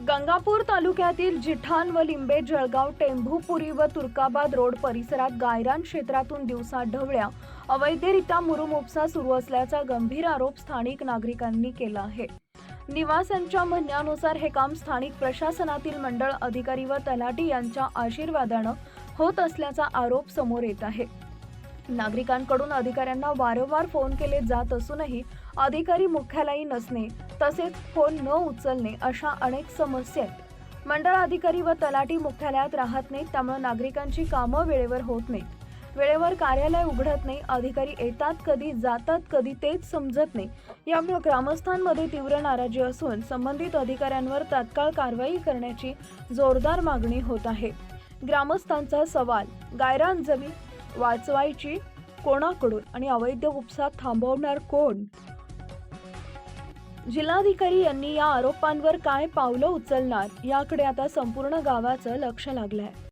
गंगापूर तालुक्यातील जिठाण व लिंबे जळगाव टेंभुपुरी व तुर्काबाद रोड परिसरात गायरान क्षेत्रातून दिवसा ढवळ्या अवैधरित्या मुरुम उपसा सुरू असल्याचा गंभीर आरोप स्थानिक नागरिकांनी केला आहे। निवासियांच्या म्हणण्यानुसार हे काम स्थानिक प्रशासनातील मंडळ अधिकारी व तलाठी यांच्या आशीर्वादाने होत असल्याचा आरोप समोर येत आहे। नागरिकांकडून अधिकाऱ्यांना वारंवार फोन केले जात असूनही अधिकारी मुख्यालयी नसणे तसेच फोन न उचलणे अशा अनेक समस्या आहेत। मंडळ अधिकारी व तलाठी मुख्यालयात राहत नाहीत, त्यामुळे नागरिकांची कामं वेळेवर होत नाहीत। वेळेवर कार्यालय उघडत नाही, अधिकारी येतात कधी जातात कधी तेच समजत नाही। यामुळे ग्रामस्थांमध्ये तीव्र नाराजी असून संबंधित अधिकाऱ्यांवर तात्काळ कारवाई करण्याची जोरदार मागणी होत आहे। ग्रामस्थांचा सवाल, गायरान जमीन वाचवायची कोणाकडून आणि अवैध उपसा थांबवणार कोण? जिल्हाधिकारी यांनी या आरोपांवर काय पावलं उचलणार याकडे आता संपूर्ण गावाचं लक्ष लागलंय।